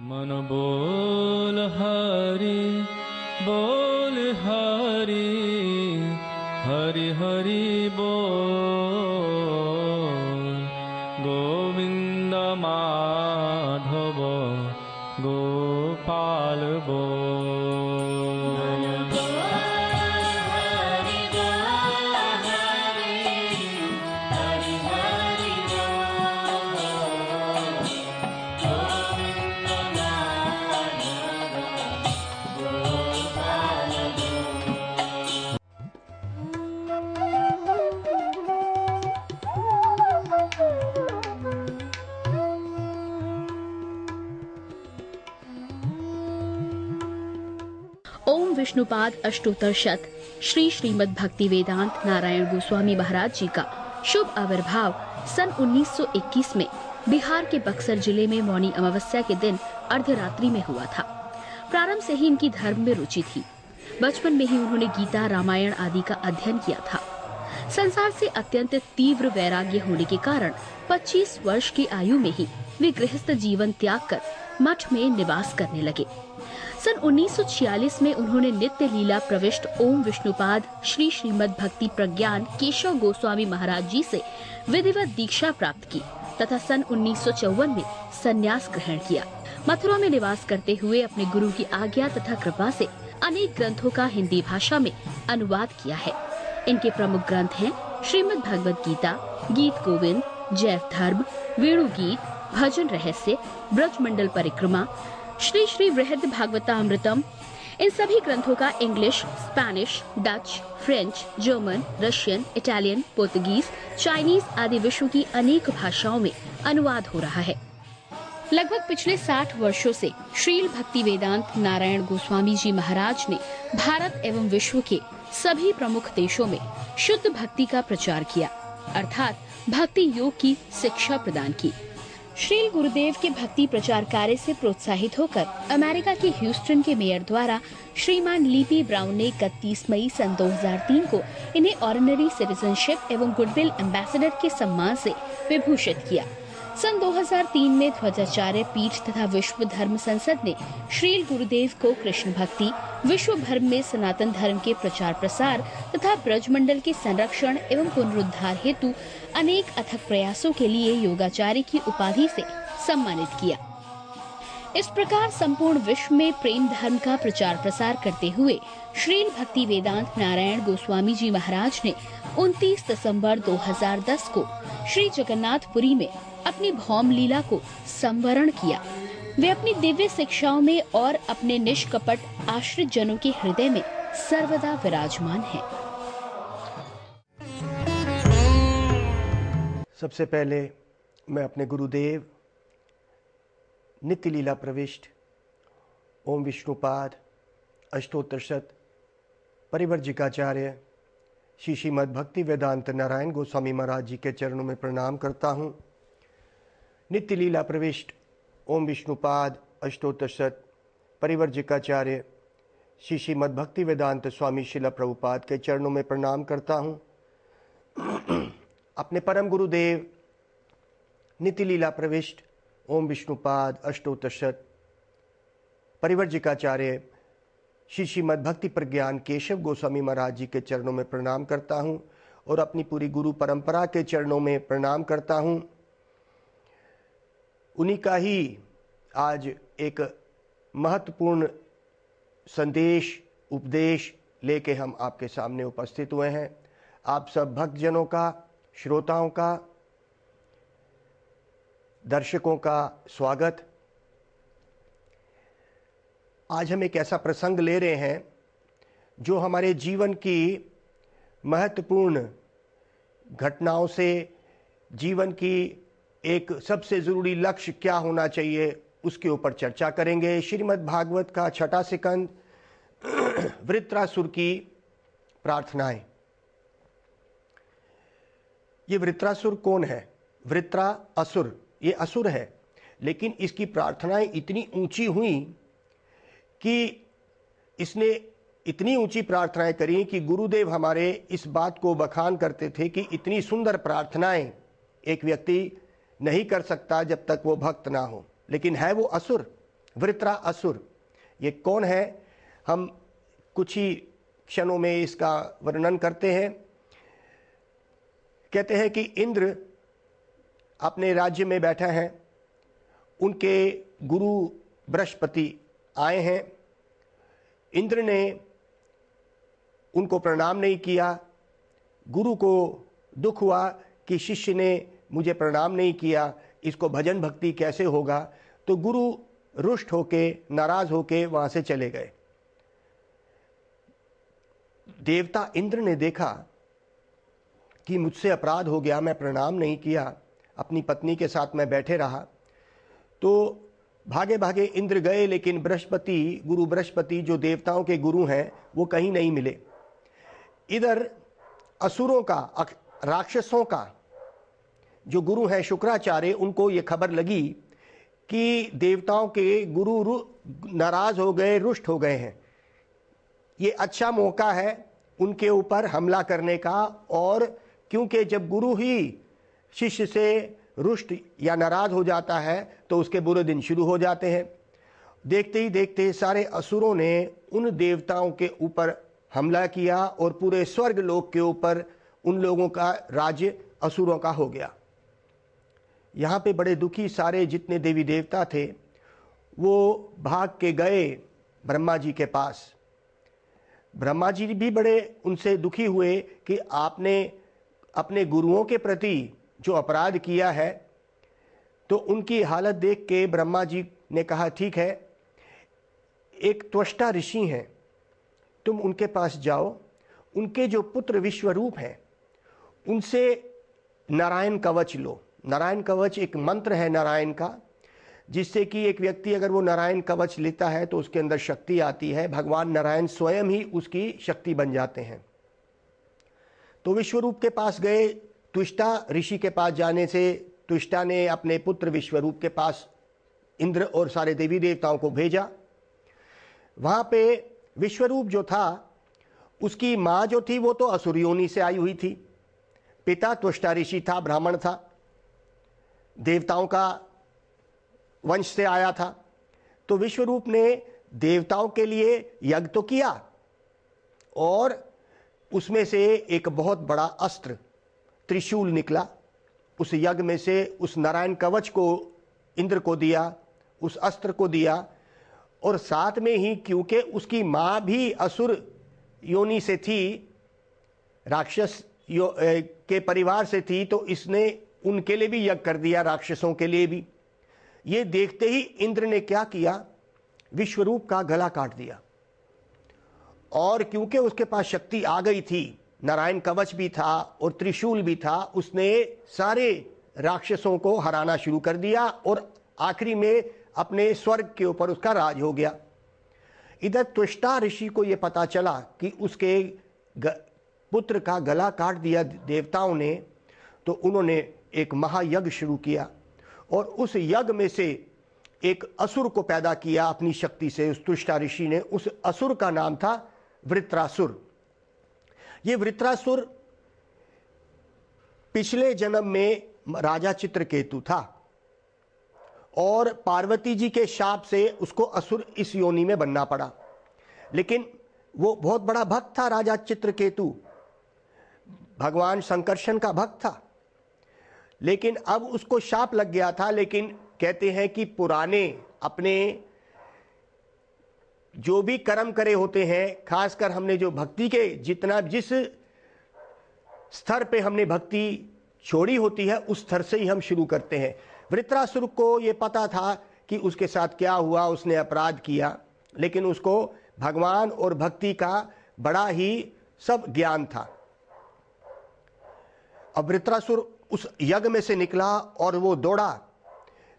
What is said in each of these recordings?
मन बोल हरि हरि हरि बोल। गोविंद माधव गोपाल बोल। ओम विष्णुपाद अष्टोत्तर श्री श्रीमद् भक्ति वेदांत नारायण गोस्वामी महाराज जी का शुभ आविर्भाव सन 1921 में बिहार के बक्सर जिले में मौनी अमावस्या के दिन अर्धरात्रि में हुआ था। प्रारंभ से ही इनकी धर्म में रुचि थी। बचपन में ही उन्होंने गीता रामायण आदि का अध्ययन किया था। संसार से अत्यंत तीव्र वैराग्य होने के कारण 25 वर्ष की आयु में ही वे गृहस्थ जीवन त्याग कर मठ में निवास करने लगे। सन 1946 में उन्होंने नित्य लीला प्रविष्ट ओम विष्णुपाद श्री श्रीमद् भक्ति प्रज्ञान केशव गोस्वामी महाराज जी से विधिवत दीक्षा प्राप्त की तथा सन 1954 में संन्यास ग्रहण किया। मथुरा में निवास करते हुए अपने गुरु की आज्ञा तथा कृपा से अनेक ग्रंथों का हिंदी भाषा में अनुवाद किया है। इनके प्रमुख ग्रंथ हैं श्रीमद् भगवद गीता, गीत गोविंद, जैव धर्म, वेणु गीत, भजन रहस्य, ब्रजमंडल परिक्रमा, श्री श्री वृहद भागवतामृतम। इन सभी ग्रंथों का English, Spanish, Dutch, French, German, Russian, Italian, Portuguese, Chinese आदि विश्व की अनेक भाषाओं में अनुवाद हो रहा है। लगभग पिछले 60 वर्षों से श्रील भक्ति वेदांत नारायण गोस्वामी जी महाराज ने भारत एवं विश्व के सभी प्रमुख देशों में शुद्ध भक्ति का प्रचार किया, अर्थात भक्ति योग की शिक्षा प्रदान की। श्रील गुरुदेव के भक्ति प्रचार कार्य से प्रोत्साहित होकर अमेरिका के ह्यूस्टन के मेयर द्वारा श्रीमान लीपी ब्राउन ने 31 मई सन 2003 को इन्हें ऑर्डिनरी सिटीजनशिप एवं गुडविल एम्बेसडर के सम्मान से विभूषित किया। सन 2003 में ध्वजाचार्य पीठ तथा विश्व धर्म संसद ने श्रील गुरुदेव को कृष्ण भक्ति, विश्व भर में सनातन धर्म के प्रचार प्रसार तथा ब्रजमंडल के संरक्षण एवं पुनरुद्धार हेतु अनेक अथक प्रयासों के लिए योगाचार्य की उपाधि से सम्मानित किया। इस प्रकार संपूर्ण विश्व में प्रेम धर्म का प्रचार प्रसार करते हुए श्रील भक्ति वेदांत नारायण गोस्वामी जी महाराज ने 29 दिसंबर 2010 को श्री जगन्नाथपुरी में अपनी भौम लीला को संवरण किया। वे अपनी दिव्य शिक्षाओं में और अपने निष्कपट आश्रित जनों के हृदय में सर्वदा विराजमान हैं। सबसे पहले मैं अपने गुरुदेव नित्य लीला प्रविष्ट ओम विष्णुपाद अष्टोत्तर परिवर्जिकाचार्य श्री श्रीमद् भक्ति वेदांत नारायण गोस्वामी महाराज जी के चरणों में प्रणाम करता हूँ। नित्य लीला प्रविष्ट ओम विष्णुपाद अष्टोत्तर परिवर्जिकाचार्य श्री श्रीमद् भक्ति वेदांत स्वामी शिला प्रभुपाद के चरणों में प्रणाम करता हूँ। अपने परम गुरुदेव नित्य लीला प्रविष्ट ओम विष्णुपाद अष्टोत्तर परिवर्जिकाचार्य श्री श्रीमद् भक्ति प्रज्ञान केशव गोस्वामी महाराज जी के चरणों में प्रणाम करता हूँ और अपनी पूरी गुरु परंपरा के चरणों में प्रणाम करता हूँ। उन्हीं का ही आज एक महत्वपूर्ण संदेश उपदेश लेके हम आपके सामने उपस्थित हुए हैं। आप सब भक्तजनों का, श्रोताओं का, दर्शकों का स्वागत। आज हम एक ऐसा प्रसंग ले रहे हैं जो हमारे जीवन की महत्वपूर्ण घटनाओं से, जीवन की एक सबसे ज़रूरी लक्ष्य क्या होना चाहिए उसके ऊपर चर्चा करेंगे। श्रीमद् भागवत का छठा सिकंद वृत्रासुर की प्रार्थनाएं। ये वृत्रासुर कौन है? वृत्रा असुर, ये असुर है, लेकिन इसकी प्रार्थनाएं इतनी ऊंची हुई कि इसने इतनी ऊंची प्रार्थनाएं करी कि गुरुदेव हमारे इस बात को बखान करते थे कि इतनी सुंदर प्रार्थनाएं एक व्यक्ति नहीं कर सकता जब तक वो भक्त ना हो। लेकिन है वो असुर, वृत्रासुर ये कौन है, हम कुछ ही क्षणों में इसका वर्णन करते हैं। कहते हैं कि इंद्र अपने राज्य में बैठा है, उनके गुरु बृहस्पति आए हैं। इंद्र ने उनको प्रणाम नहीं किया। गुरु को दुख हुआ कि शिष्य ने मुझे प्रणाम नहीं किया, इसको भजन भक्ति कैसे होगा। तो गुरु रुष्ट होके, नाराज होके वहां से चले गए। देवता इंद्र ने देखा कि मुझसे अपराध हो गया, मैं प्रणाम नहीं किया, अपनी पत्नी के साथ मैं बैठे रहा। तो भागे भागे इंद्र गए, लेकिन बृहस्पति, गुरु बृहस्पति जो देवताओं के गुरु हैं, वो कहीं नहीं मिले। इधर असुरों का, राक्षसों का जो गुरु हैं शुक्राचार्य, उनको ये खबर लगी कि देवताओं के गुरु नाराज हो गए, रुष्ट हो गए हैं। ये अच्छा मौका है उनके ऊपर हमला करने का। और क्योंकि जब गुरु ही शिष्य से रुष्ट या नाराज हो जाता है तो उसके बुरे दिन शुरू हो जाते हैं। देखते ही देखते सारे असुरों ने उन देवताओं के ऊपर हमला किया और पूरे स्वर्ग लोक के ऊपर उन लोगों का राज्य असुरों का हो गया। यहाँ पे बड़े दुखी सारे जितने देवी देवता थे वो भाग के गए ब्रह्मा जी के पास। ब्रह्मा जी भी बड़े उनसे दुखी हुए कि आपने अपने गुरुओं के प्रति जो अपराध किया है। तो उनकी हालत देख के ब्रह्मा जी ने कहा, ठीक है, एक त्वष्टा ऋषि हैं, तुम उनके पास जाओ, उनके जो पुत्र विश्वरूप हैं उनसे नारायण कवच लो। नारायण कवच एक मंत्र है नारायण का, जिससे कि एक व्यक्ति अगर वो नारायण कवच लेता है तो उसके अंदर शक्ति आती है। भगवान नारायण स्वयं ही उसकी शक्ति बन जाते हैं। तो विश्वरूप के पास गए। त्वष्टा ऋषि के पास जाने से त्वष्टा ने अपने पुत्र विश्वरूप के पास इंद्र और सारे देवी देवताओं को भेजा। वहां पे विश्वरूप जो था, उसकी माँ जो थी वो तो असुर योनि से आई हुई थी। पिता त्वष्टा ऋषि था, ब्राह्मण था, देवताओं का वंश से आया था। तो विश्वरूप ने देवताओं के लिए यज्ञ तो किया और उसमें से एक बहुत बड़ा अस्त्र त्रिशूल निकला। उस यज्ञ में से उस नारायण कवच को इंद्र को दिया, उस अस्त्र को दिया। और साथ में ही क्योंकि उसकी माँ भी असुर योनि से थी, राक्षस के परिवार से थी, तो इसने उनके लिए भी यज्ञ कर दिया, राक्षसों के लिए भी। ये देखते ही इंद्र ने क्या किया, विश्वरूप का गला काट दिया। और क्योंकि उसके पास शक्ति आ गई थी, नारायण कवच भी था और त्रिशूल भी था, उसने सारे राक्षसों को हराना शुरू कर दिया और आखिरी में अपने स्वर्ग के ऊपर उसका राज हो गया। इधर त्वष्टा ऋषि को यह पता चला कि उसके पुत्र का गला काट दिया देवताओं ने, तो उन्होंने एक महायज्ञ शुरू किया और उस यज्ञ में से एक असुर को पैदा किया अपनी शक्ति से। उस त्वष्टा ऋषि ने, उस असुर का नाम था वृत्रासुर। ये वृत्रासुर पिछले जन्म में राजा चित्रकेतु था और पार्वती जी के शाप से उसको असुर इस योनि में बनना पड़ा। लेकिन वो बहुत बड़ा भक्त था, राजा चित्रकेतु भगवान संकर्षण का भक्त था। लेकिन अब उसको शाप लग गया था। लेकिन कहते हैं कि पुराने अपने जो भी कर्म करे होते हैं, खासकर हमने जो भक्ति के जिस स्तर पे हमने भक्ति छोड़ी होती है उस स्तर से ही हम शुरू करते हैं। वृत्रासुर को ये पता था कि उसके साथ क्या हुआ, उसने अपराध किया, लेकिन उसको भगवान और भक्ति का बड़ा ही सब ज्ञान था। अब वृत्रासुर उस यज्ञ में से निकला और वो दौड़ा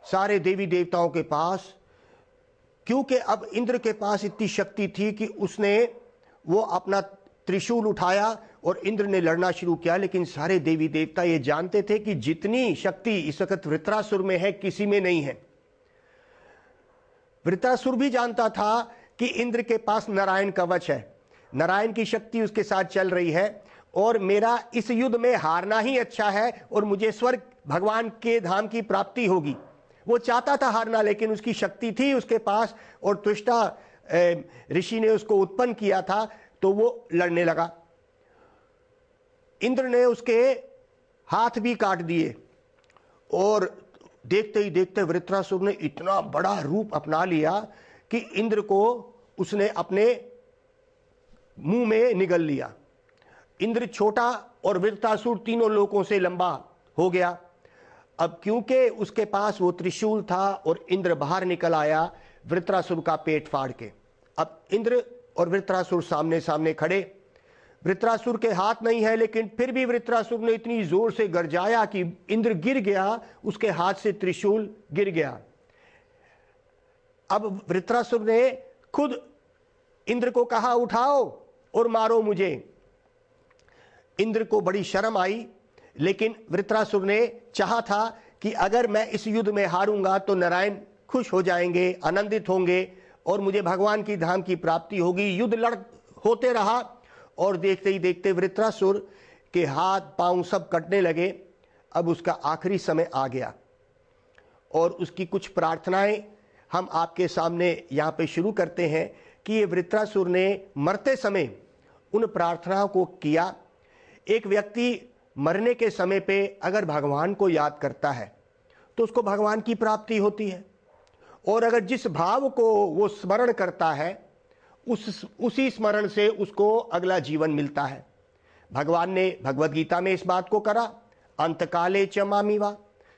सारे देवी देवताओं के पास, क्योंकि अब इंद्र के पास इतनी शक्ति थी कि उसने वो अपना त्रिशूल उठाया और इंद्र ने लड़ना शुरू किया। लेकिन सारे देवी देवता ये जानते थे कि जितनी शक्ति इस वक्त वृत्रासुर में है किसी में नहीं है। वृत्रासुर भी जानता था कि इंद्र के पास नारायण कवच है, नारायण की शक्ति उसके साथ चल रही है और मेरा इस युद्ध में हारना ही अच्छा है और मुझे स्वर्ग भगवान के धाम की प्राप्ति होगी। वो चाहता था हारना, लेकिन उसकी शक्ति थी उसके पास और त्वष्टा ऋषि ने उसको उत्पन्न किया था, तो वो लड़ने लगा। इंद्र ने उसके हाथ भी काट दिए और देखते ही देखते वृत्रासुर ने इतना बड़ा रूप अपना लिया कि इंद्र को उसने अपने मुंह में निगल लिया। इंद्र छोटा और वृत्रासुर तीनों लोकों से लंबा हो गया। अब क्योंकि उसके पास वो त्रिशूल था और इंद्र बाहर निकल आया वृत्रासुर का पेट फाड़ के। अब इंद्र और वृत्रासुर सामने सामने खड़े। वृत्रासुर के हाथ नहीं है, लेकिन फिर भी वृत्रासुर ने इतनी जोर से गरजाया कि इंद्र गिर गया, उसके हाथ से त्रिशूल गिर गया। अब वृत्रासुर ने खुद इंद्र को कहा, उठाओ और मारो मुझे। इंद्र को बड़ी शर्म आई, लेकिन वृत्रासुर ने चाहा था कि अगर मैं इस युद्ध में हारूंगा तो नारायण खुश हो जाएंगे, आनंदित होंगे और मुझे भगवान की धाम की प्राप्ति होगी। युद्ध होते रहा और देखते ही देखते वृत्रासुर के हाथ पांव सब कटने लगे। अब उसका आखिरी समय आ गया और उसकी कुछ प्रार्थनाएं हम आपके सामने यहाँ पे शुरू करते हैं कि ये वृत्रासुर ने मरते समय उन प्रार्थनाओं को किया। एक व्यक्ति मरने के समय पे अगर भगवान को याद करता है तो उसको भगवान की प्राप्ति होती है, और अगर जिस भाव को वो स्मरण करता है उसी स्मरण से उसको अगला जीवन मिलता है। भगवान ने भगवद गीता में इस बात को करा, अंतकाले च मामिवा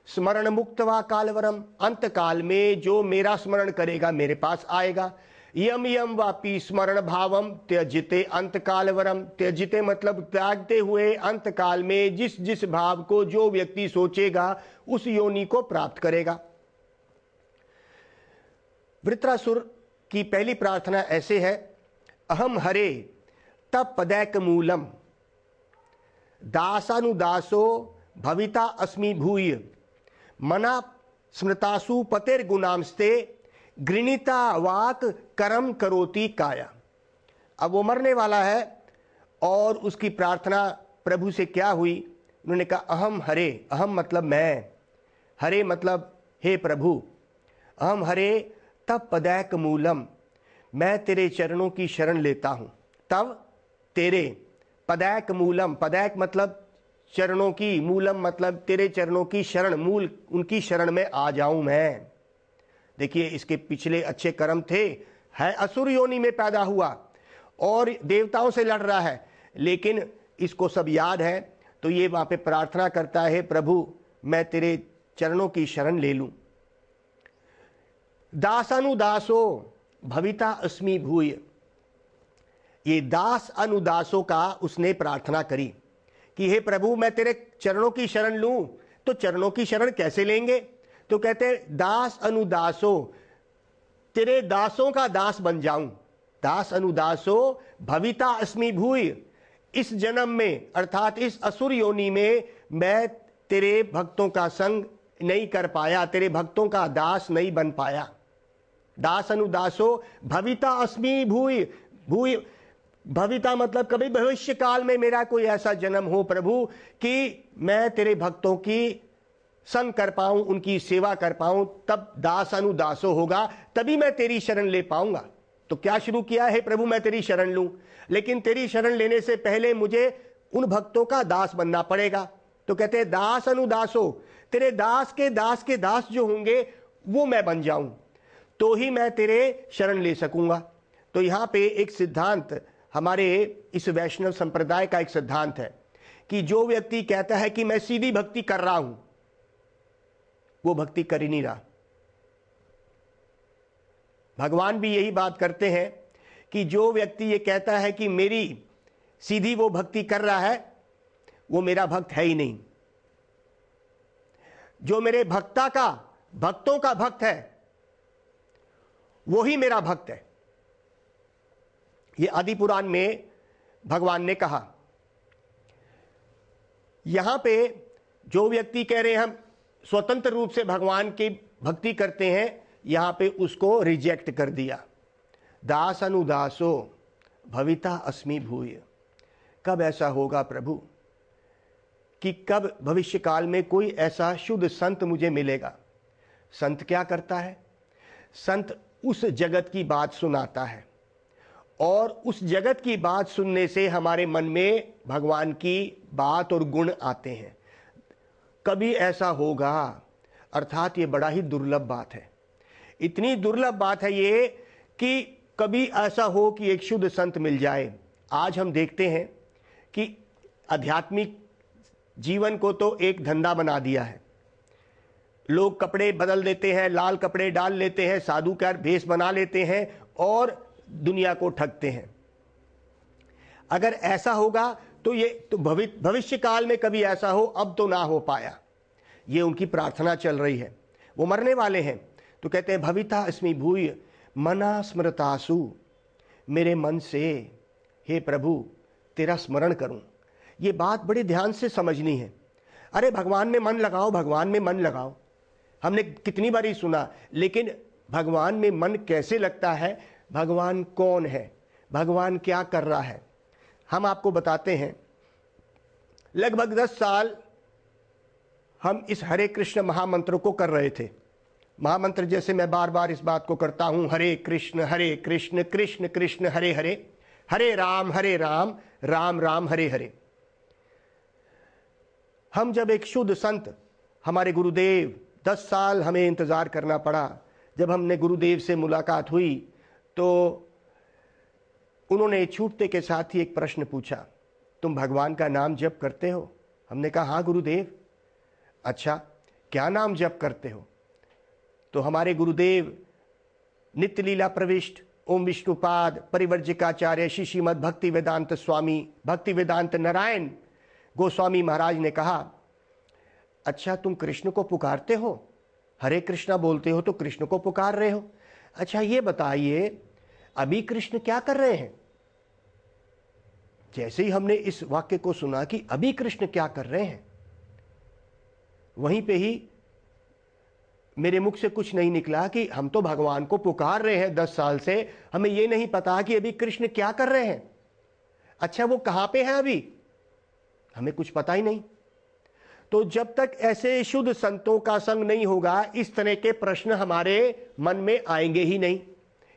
स्मरण मुक्तवा कालवरम। अंतकाल में जो मेरा स्मरण करेगा मेरे पास आएगा। यम यम वापी स्मरण भावम त्यजिते अंतकालवरम। त्यजिते मतलब त्यागते हुए, अंतकाल में जिस जिस भाव को जो व्यक्ति सोचेगा उस योनि को प्राप्त करेगा। वृत्रासुर की पहली प्रार्थना ऐसे है, अहम हरे तप पदैक मूलम दासानुदासो भविता अस्मि भूय मना स्मृतासु पतेर गुणांस्ते गृणीता वाक कर्म करोति काया। अब वो मरने वाला है और उसकी प्रार्थना प्रभु से क्या हुई? उन्होंने कहा अहम हरे, अहम मतलब मैं, हरे मतलब हे प्रभु, अहम हरे तब पदैक मूलम, मैं तेरे चरणों की शरण लेता हूं। तब तेरे पदैक मूलम, पदैक मतलब चरणों की, मूलम मतलब तेरे चरणों की शरण, मूल उनकी शरण में आ जाऊं मैं। देखिए इसके पिछले अच्छे कर्म थे, है असुर योनि में पैदा हुआ और देवताओं से लड़ रहा है, लेकिन इसको सब याद है, तो ये वहां पे प्रार्थना करता है, प्रभु मैं तेरे चरणों की शरण ले लूं। दासानुदासो भविता अस्मि भूय, ये दास अनुदासों का उसने प्रार्थना करी कि हे प्रभु मैं तेरे चरणों की शरण लूं। तो चरणों की शरण कैसे लेंगे? तो कहते दास अनुदासो, तेरे दासों का दास बन जाऊं। दास अनुदासो भविता अस्मि भूय, इस जन्म में अर्थात इस असुर योनि में मैं तेरे भक्तों का संग नहीं कर पाया, तेरे भक्तों का दास नहीं बन पाया। दास अनुदासो भविता अस्मि भूय, भूय भविता मतलब कभी भविष्य काल में मेरा कोई ऐसा जन्म हो प्रभु कि मैं तेरे भक्तों की संग कर पाऊं, उनकी सेवा कर पाऊं, तब दास अनुदासो होगा, तभी मैं तेरी शरण ले पाऊंगा। तो क्या शुरू किया है? प्रभु मैं तेरी शरण लूं, लेकिन तेरी शरण लेने से पहले मुझे उन भक्तों का दास बनना पड़ेगा। तो कहते हैं दास अनुदासो, तेरे दास के दास जो होंगे वो मैं बन जाऊं, तो ही मैं तेरे शरण ले सकूंगा। तो यहां पे एक सिद्धांत, हमारे इस वैष्णव संप्रदाय का एक सिद्धांत है कि जो व्यक्ति कहता है कि मैं सीधी भक्ति कर रहा हूं, वो भक्ति कर ही नहीं रहा। भगवान भी यही बात करते हैं कि जो व्यक्ति ये कहता है कि मेरी सीधी वो भक्ति कर रहा है, वो मेरा भक्त है ही नहीं। जो मेरे भक्तों का भक्त है, वो ही मेरा भक्त है। ये आदि पुराण में भगवान ने कहा। यहां पे जो व्यक्ति कह रहे हैं हम स्वतंत्र रूप से भगवान की भक्ति करते हैं, यहां पे उसको रिजेक्ट कर दिया। दास अनुदासो भविता अस्मि भूय, कब ऐसा होगा प्रभु कि कब भविष्य काल में कोई ऐसा शुद्ध संत मुझे मिलेगा संत क्या करता है? संत उस जगत की बात सुनाता है और उस जगत की बात सुनने से हमारे मन में भगवान की बात और गुण आते हैं। कभी ऐसा होगा, अर्थात ये बड़ा ही दुर्लभ बात है, इतनी दुर्लभ बात है ये कि कभी ऐसा हो कि एक शुद्ध संत मिल जाए। आज हम देखते हैं कि आध्यात्मिक जीवन को तो एक धंधा बना दिया है। लोग कपड़े बदल देते हैं, लाल कपड़े डाल लेते हैं, साधु का भेष बना लेते हैं और दुनिया को ठगते हैं। अगर ऐसा होगा तो ये तो भविष्य काल में कभी ऐसा हो, अब तो ना हो पाया। ये उनकी प्रार्थना चल रही है। वो मरने वाले हैं तो कहते हैं भविता अस्मि भूय मना स्मृतासु, मेरे मन से हे प्रभु तेरा स्मरण करूं। ये बात बड़े ध्यान से समझनी है। अरे भगवान में मन लगाओ, भगवान में मन लगाओ, हमने कितनी बारी सुना, लेकिन भगवान में मन कैसे लगता है? भगवान कौन है, भगवान क्या कर रहा है, हम आपको बताते हैं। लगभग 10 साल हम इस हरे कृष्ण महामंत्र को कर रहे थे। महामंत्र जैसे मैं बार बार इस बात को करता हूं, हरे कृष्ण कृष्ण कृष्ण हरे हरे, हरे राम राम राम हरे हरे। हम जब एक शुद्ध संत, हमारे गुरुदेव, 10 साल हमें इंतजार करना पड़ा। जब हमने गुरुदेव से मुलाकात हुई तो उन्होंने छूटते के साथ ही एक प्रश्न पूछा, तुम भगवान का नाम जप करते हो? हमने कहा हाँ गुरुदेव। अच्छा, क्या नाम जप करते हो? तो हमारे गुरुदेव नित्य लीला प्रविष्ट ओम विष्णुपाद परिवर्जिकाचार्य श्री श्रीमद् भक्ति वेदांत स्वामी भक्ति वेदांत नारायण गोस्वामी महाराज ने कहा, अच्छा तुम कृष्ण को पुकारते हो, हरे कृष्णा बोलते हो तो कृष्ण को पुकार रहे हो। अच्छा ये बताइए अभी कृष्ण क्या कर रहे हैं? जैसे ही हमने इस वाक्य को सुना कि अभी कृष्ण क्या कर रहे हैं, वहीं पे ही मेरे मुख से कुछ नहीं निकला कि हम तो भगवान को पुकार रहे हैं 10 साल से, हमें ये नहीं पता कि अभी कृष्ण क्या कर रहे हैं। अच्छा वो कहां पे हैं अभी, हमें कुछ पता ही नहीं। तो जब तक ऐसे शुद्ध संतों का संग नहीं होगा, इस तरह के प्रश्न हमारे मन में आएंगे ही नहीं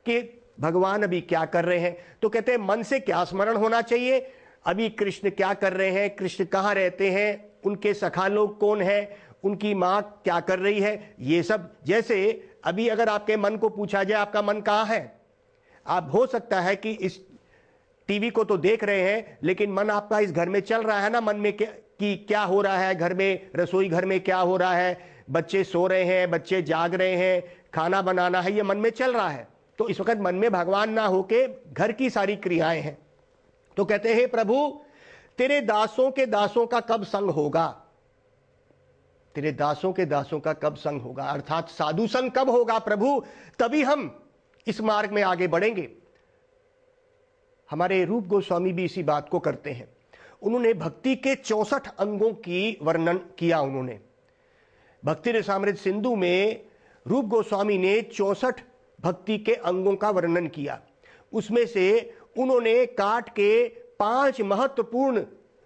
कि भगवान अभी क्या कर रहे हैं। तो कहते हैं मन से क्या स्मरण होना चाहिए, अभी कृष्ण क्या कर रहे हैं, कृष्ण कहाँ रहते हैं, उनके सखा लोग कौन है, उनकी माँ क्या कर रही है, ये सब। जैसे अभी अगर आपके मन को पूछा जाए आपका मन कहाँ है, आप हो सकता है कि इस टीवी को तो देख रहे हैं लेकिन मन आपका इस घर में चल रहा है ना, मन में कि क्या हो रहा है घर में, रसोई घर में क्या हो रहा है, बच्चे सो रहे हैं, बच्चे जाग रहे हैं, खाना बनाना है, ये मन में चल रहा है। तो इस वक्त मन में भगवान ना होके घर की सारी क्रियाएं हैं। तो कहते हैं प्रभु तेरे दासों के दासों का कब संग होगा, तेरे दासों के दासों का कब संग होगा, अर्थात साधु संग कब होगा प्रभु, तभी हम इस मार्ग में आगे बढ़ेंगे। हमारे रूप गोस्वामी भी इसी बात को करते हैं। उन्होंने भक्ति के 64 अंगों की वर्णन किया। उन्होंने भक्ति रसामृत सिंधु में रूप गोस्वामी ने 64 भक्ति के अंगों का वर्णन किया। उसमें से उन्होंने काट के 5 महत्वपूर्ण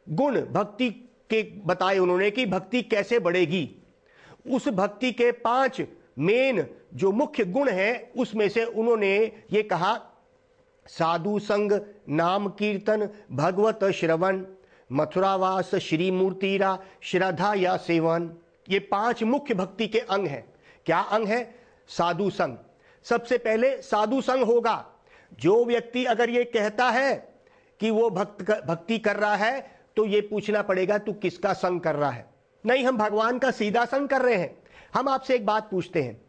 गुण भक्ति के बताए उन्होंने कि भक्ति कैसे बढ़ेगी। उस भक्ति के 5 मेन जो मुख्य गुण हैं उसमें से उन्होंने ये कहा, साधु संग, नाम कीर्तन, भगवत श्रवण, मथुरावास, श्री मूर्तिरा, श्रद्धा या सेवन। ये 5 मुख्य भक्ति के अंग हैं। क्या अंग है? साधु संग। सबसे पहले साधु संग होगा। जो व्यक्ति अगर ये कहता है कि वो भक्ति कर रहा है तो ये पूछना पड़ेगा तू किसका संग कर रहा है। नहीं, हम भगवान का सीधा संग कर रहे हैं। हम आपसे एक बात पूछते हैं,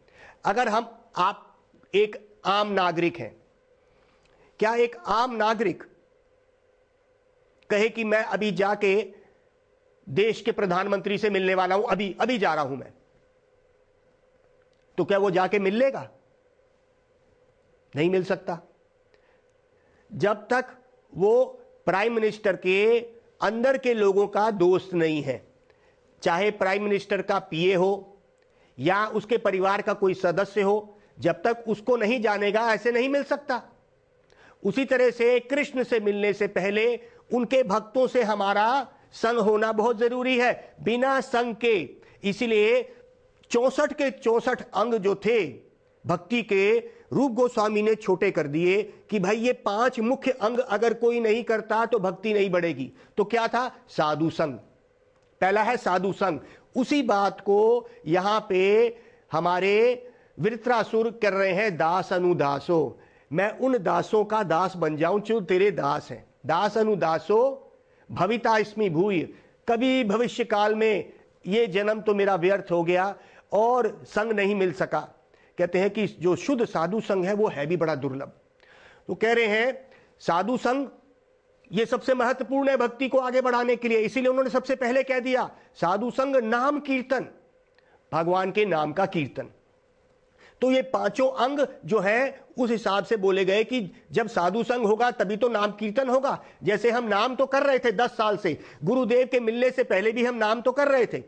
अगर आप एक आम नागरिक हैं, क्या एक आम नागरिक कहे कि मैं अभी जाके देश के प्रधानमंत्री से मिलने वाला हूं, अभी जा रहा हूं मैं, तो क्या वो जाके मिल लेगा? नहीं मिल सकता। जब तक वो प्राइम मिनिस्टर के अंदर के लोगों का दोस्त नहीं है, चाहे प्राइम मिनिस्टर का पीए हो या उसके परिवार का कोई सदस्य हो, जब तक उसको नहीं जानेगा ऐसे नहीं मिल सकता। उसी तरह से कृष्ण से मिलने से पहले उनके भक्तों से हमारा संग होना बहुत जरूरी है, बिना संग के। इसीलिए 64 के 64 अंग जो थे भक्ति के, रूप गोस्वामी ने छोटे कर दिए कि भाई ये 5 मुख्य अंग अगर कोई नहीं करता तो भक्ति नहीं बढ़ेगी। तो क्या था? साधु संग। पहला है साधु संग। उसी बात को यहां पे हमारे वृत्रासुर कर रहे हैं, दास अनुदासो, मैं उन दासों का दास बन जाऊं जो तेरे दास हैं। दास अनुदासो भविता स्मि भूय, कभी भविष्य काल में ये जन्म तो मेरा व्यर्थ हो गया और संग नहीं मिल सका। कहते हैं कि जो शुद्ध साधु संग है वो है भी बड़ा दुर्लभ। तो कह रहे हैं साधु संग ये सबसे महत्वपूर्ण है भक्ति को आगे बढ़ाने के लिए, इसीलिए उन्होंने सबसे पहले कह दिया साधु संग नाम कीर्तन, भगवान के नाम का कीर्तन। तो ये 5 अंग जो है उस हिसाब से बोले गए कि जब साधु संग होगा तभी तो नाम कीर्तन होगा। जैसे हम नाम तो कर रहे थे 10 साल से, गुरुदेव के मिलने से पहले भी हम नाम तो कर रहे थे,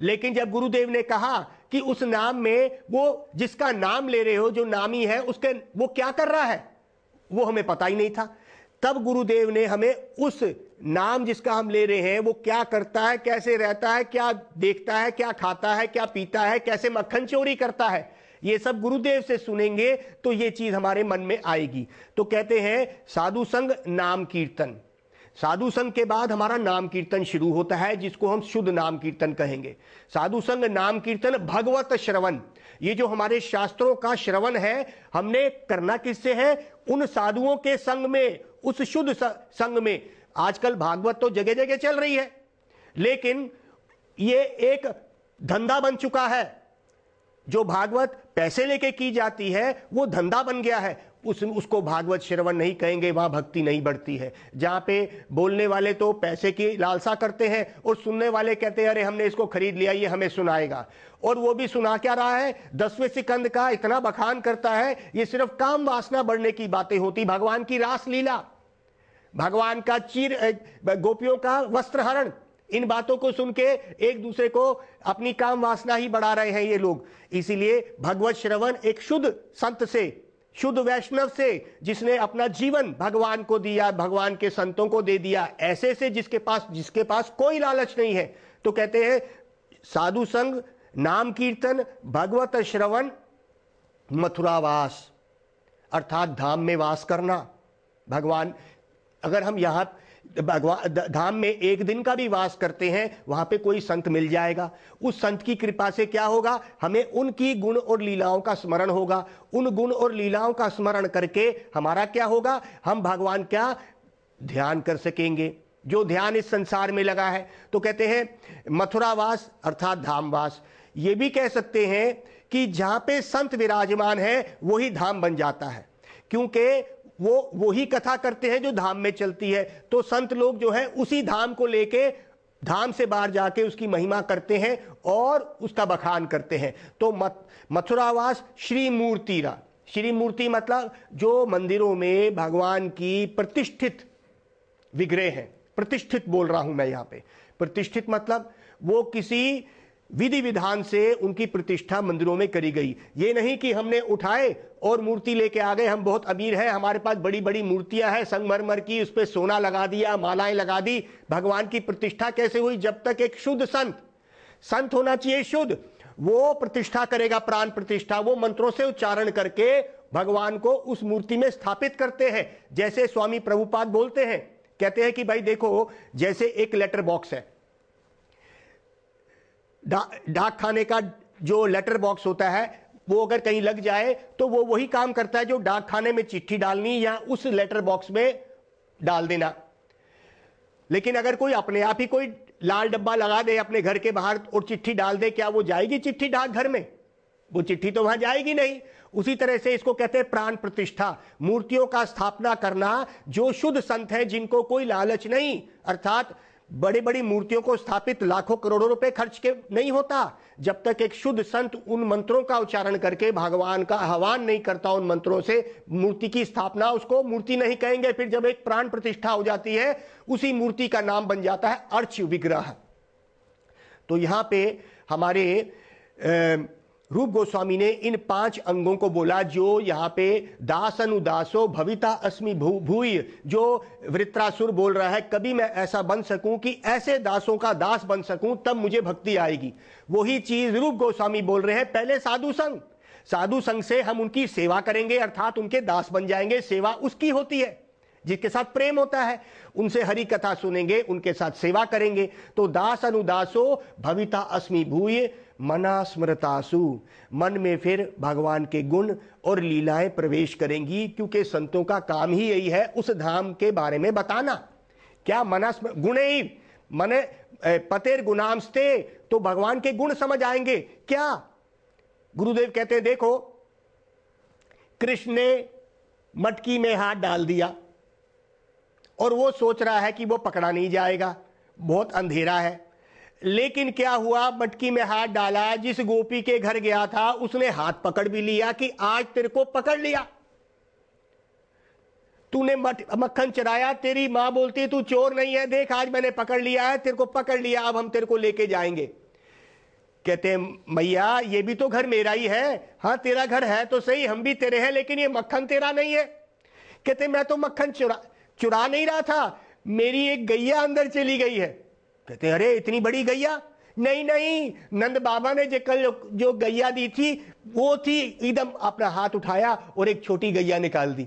लेकिन जब गुरुदेव ने कहा कि उस नाम में वो जिसका नाम ले रहे हो जो नामी है उसके वो क्या कर रहा है वो हमें पता ही नहीं था। तब गुरुदेव ने हमें उस नाम जिसका हम ले रहे हैं वो क्या करता है, कैसे रहता है, क्या देखता है, क्या खाता है, क्या पीता है, कैसे मक्खन चोरी करता है, ये सब गुरुदेव से सुनेंगे तो ये चीज हमारे मन में आएगी। तो कहते हैं साधु संग नाम कीर्तन। साधु संग के बाद हमारा नाम कीर्तन शुरू होता है जिसको हम शुद्ध नाम कीर्तन कहेंगे। साधु संग नाम कीर्तन भगवत श्रवण, ये जो हमारे शास्त्रों का श्रवण है हमने करना किससे है? उन साधुओं के संग में, उस शुद्ध संग में। आजकल भागवत तो जगह जगह चल रही है, लेकिन ये एक धंधा बन चुका है। जो भागवत पैसे लेके की जाती है वो धंधा बन गया है, उसको भागवत श्रवण नहीं कहेंगे, वहां भक्ति नहीं बढ़ती है। जहां पे बोलने वाले तो पैसे की लालसा करते हैं और सुनने वाले कहते हैं अरे हमने इसको खरीद लिया, ये हमें सुनाएगा। और वो भी सुना क्या रहा है? 10वें सिकंद का इतना बखान करता है, ये सिर्फ काम वासना बढ़ने की बातें होती। भगवान की रास लीला, भगवान का गोपियों का वस्त्र हरण, इन बातों को सुन के एक दूसरे को अपनी काम वासना ही बढ़ा रहे हैं ये लोग। इसीलिए भगवत श्रवण एक शुद्ध संत से, शुद्ध वैष्णव से, जिसने अपना जीवन भगवान को दिया, भगवान के संतों को दे दिया, ऐसे से जिसके पास कोई लालच नहीं है। तो कहते हैं साधु संग नाम कीर्तन भगवत श्रवण मथुरावास, अर्थात धाम में वास करना। भगवान अगर हम यहां भगवान धाम में एक दिन का भी वास करते हैं, वहां पे कोई संत मिल जाएगा। उस संत की कृपा से क्या होगा? हमें उनकी गुण और लीलाओं का स्मरण होगा। उन गुण और लीलाओं का स्मरण करके हमारा क्या होगा? हम भगवान का ध्यान कर सकेंगे, जो ध्यान इस संसार में लगा है। तो कहते हैं मथुरावास अर्थात धामवास। ये भी कह सकते हैं कि जहां पे संत विराजमान है वही धाम बन जाता है, क्योंकि वो ही कथा करते हैं जो धाम में चलती है। तो संत लोग जो है उसी धाम को लेके धाम से बाहर जाके उसकी महिमा करते हैं और उसका बखान करते हैं। तो मथुरावास श्री मूर्तिरा, श्री मूर्ति मतलब जो मंदिरों में भगवान की प्रतिष्ठित विग्रह हैं। प्रतिष्ठित बोल रहा हूं मैं यहां पे। प्रतिष्ठित मतलब वो किसी विधि विधान से उनकी प्रतिष्ठा मंदिरों में करी गई। ये नहीं कि हमने उठाए और मूर्ति लेके आ गए, हम बहुत अमीर हैं, हमारे पास बड़ी बड़ी मूर्तियां हैं संगमरमर की, उस पर सोना लगा दिया, मालाएं लगा दी। भगवान की प्रतिष्ठा कैसे हुई? जब तक एक शुद्ध संत होना चाहिए, शुद्ध, वो प्रतिष्ठा करेगा, प्राण प्रतिष्ठा, वो मंत्रों से उच्चारण करके भगवान को उस मूर्ति में स्थापित करते हैं। जैसे स्वामी प्रभुपाद बोलते हैं, कहते हैं कि भाई देखो, जैसे एक लेटर बॉक्स है, डाक खाने का जो लेटर बॉक्स होता है वो अगर कहीं लग जाए तो वो वही काम करता है जो डाक खाने में चिट्ठी डालनी या उस लेटर बॉक्स में डाल देना। लेकिन अगर कोई अपने आप ही कोई लाल डब्बा लगा दे अपने घर के बाहर और चिट्ठी डाल दे, क्या वो जाएगी चिट्ठी डाक घर में? वो चिट्ठी तो वहां जाएगी नहीं। उसी तरह से इसको कहते हैं प्राण प्रतिष्ठा, मूर्तियों का स्थापना करना। जो शुद्ध संत है जिनको कोई लालच नहीं, अर्थात बड़ी बड़ी मूर्तियों को स्थापित लाखों करोड़ों रुपए खर्च के नहीं होता, जब तक एक शुद्ध संत उन मंत्रों का उच्चारण करके भगवान का आह्वान नहीं करता उन मंत्रों से मूर्ति की स्थापना, उसको मूर्ति नहीं कहेंगे। फिर जब एक प्राण प्रतिष्ठा हो जाती है उसी मूर्ति का नाम बन जाता है अर्च विग्रह। तो यहां पे हमारे रूप गोस्वामी ने इन 5 अंगों को बोला, जो यहाँ पे दास अनुदासो भविता अस्मि भूय, जो वृत्रासुर बोल रहा है, कभी मैं ऐसा बन सकूं कि ऐसे दासों का दास बन सकूं, तब मुझे भक्ति आएगी। वही चीज रूप गोस्वामी बोल रहे हैं, पहले साधु संग, साधु संग से हम उनकी सेवा करेंगे, अर्थात उनके दास बन जाएंगे। सेवा उसकी होती है जिसके साथ प्रेम होता है, उनसे हरि कथा सुनेंगे, उनके साथ सेवा करेंगे। तो दास अनुदासो भविता अस्मि भूय मना स्मृतासु, मन में फिर भगवान के गुण और लीलाएं प्रवेश करेंगी, क्योंकि संतों का काम ही यही है उस धाम के बारे में बताना। क्या मना गुणे ही मने पतेर गुणांस्ते, तो भगवान के गुण समझ आएंगे। क्या गुरुदेव कहते हैं, देखो कृष्ण ने मटकी में हाथ डाल दिया और वो सोच रहा है कि वो पकड़ा नहीं जाएगा, बहुत अंधेरा है। लेकिन क्या हुआ, मटकी में हाथ डाला, जिस गोपी के घर गया था उसने हाथ पकड़ भी लिया कि आज तेरे को पकड़ लिया, तूने मक्खन चराया, तेरी मां बोलती तू चोर नहीं है, देख आज मैंने पकड़ लिया है, तेरे को पकड़ लिया, अब हम तेरे को लेके जाएंगे। कहते हैं मैया ये भी तो घर मेरा ही है। हाँ तेरा घर है तो सही, हम भी तेरे हैं, लेकिन ये मक्खन तेरा नहीं है। कहते मैं तो मक्खन चुरा नहीं रहा था, मेरी एक गैया अंदर चली गई है। कहते अरे इतनी बड़ी गैया? नहीं नहीं, नंद बाबा ने जो गैया दी थी वो थी, एकदम अपना हाथ उठाया और एक छोटी गैया निकाल दी।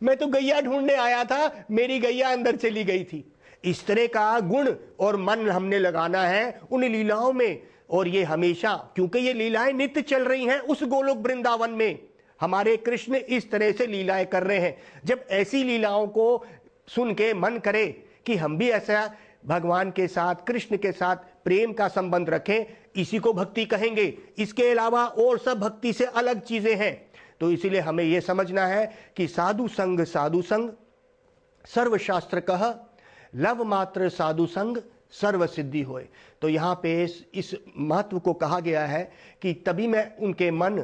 मैं तो गैया ढूंढने आया था, मेरी गैया अंदर चली गई थी। इस तरह का गुण और मन हमने लगाना है उन लीलाओं में, और ये हमेशा, क्योंकि ये लीलाएं नित्य चल रही हैं उस गोलोक वृंदावन में, हमारे कृष्ण इस तरह से लीलाएं कर रहे हैं। जब ऐसी लीलाओं को सुन के मन करे कि हम भी ऐसा भगवान के साथ, कृष्ण के साथ प्रेम का संबंध रखें, इसी को भक्ति कहेंगे। इसके अलावा और सब भक्ति से अलग चीजें हैं। तो इसीलिए हमें यह समझना है कि साधु संग सर्वशास्त्र कह, लव मात्र साधु संग सर्व सिद्धि होए। तो यहाँ पे इस महत्व को कहा गया है कि तभी मैं उनके मन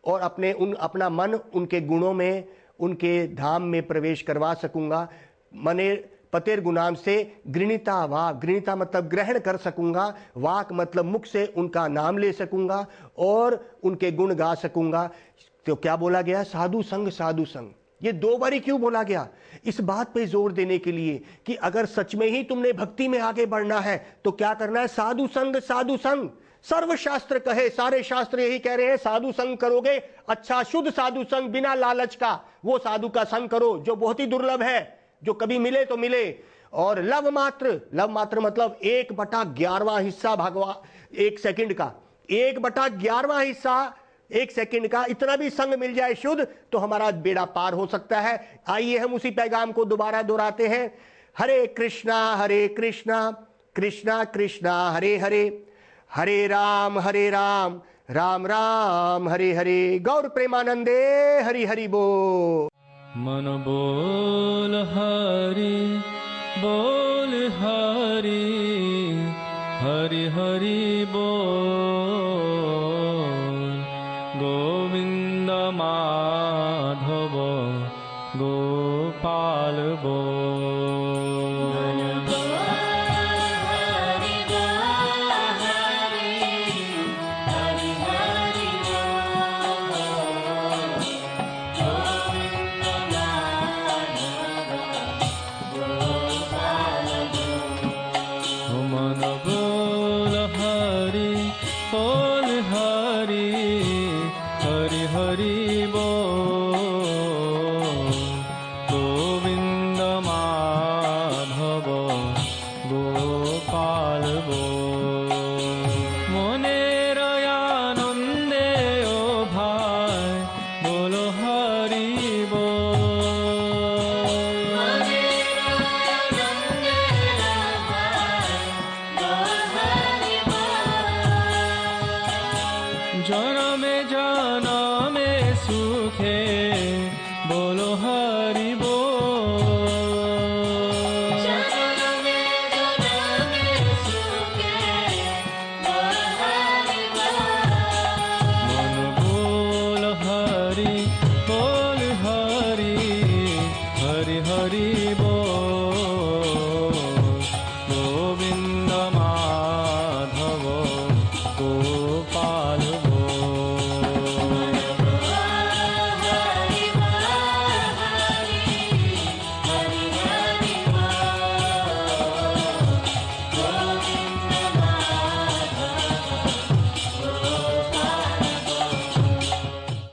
और अपना मन उनके गुणों में, उनके धाम में प्रवेश करवा सकूंगा। मने पतेर गुणाम से गृणीता वाक, गृणीता मतलब ग्रहण कर सकूंगा, वाक मतलब मुख से उनका नाम ले सकूंगा और उनके गुण गा सकूंगा। तो क्या बोला गया, साधु संग साधु संग। ये 2 बारी क्यों बोला गया? इस बात पे जोर देने के लिए कि अगर सच में ही तुमने भक्ति में आगे बढ़ना है तो क्या करना है, साधु संग साधु संग। सर्वशास्त्र कहे, सारे शास्त्र यही कह रहे हैं, साधु संग करोगे, अच्छा शुद्ध साधु संग, बिना लालच का, वो साधु का संग करो जो बहुत ही दुर्लभ है, जो कभी मिले तो मिले। और लव मात्र मतलब 1/11वां हिस्सा भगवान, 1 सेकंड का 1/11वां हिस्सा 1 सेकंड का, इतना भी संग मिल जाए शुद्ध तो हमारा बेड़ा पार हो सकता है। आइए हम उसी पैगाम को दोबारा दोहराते हैं। हरे कृष्णा कृष्णा कृष्णा हरे हरे, हरे राम राम राम हरे हरे। गौर प्रेमानंदे हरि हरि बोल। मन बोल हरि बोल हरि, हरि हरि बोल। गोविंद माधव गोपाल बोल। जनमे जनमे सुखे बोलो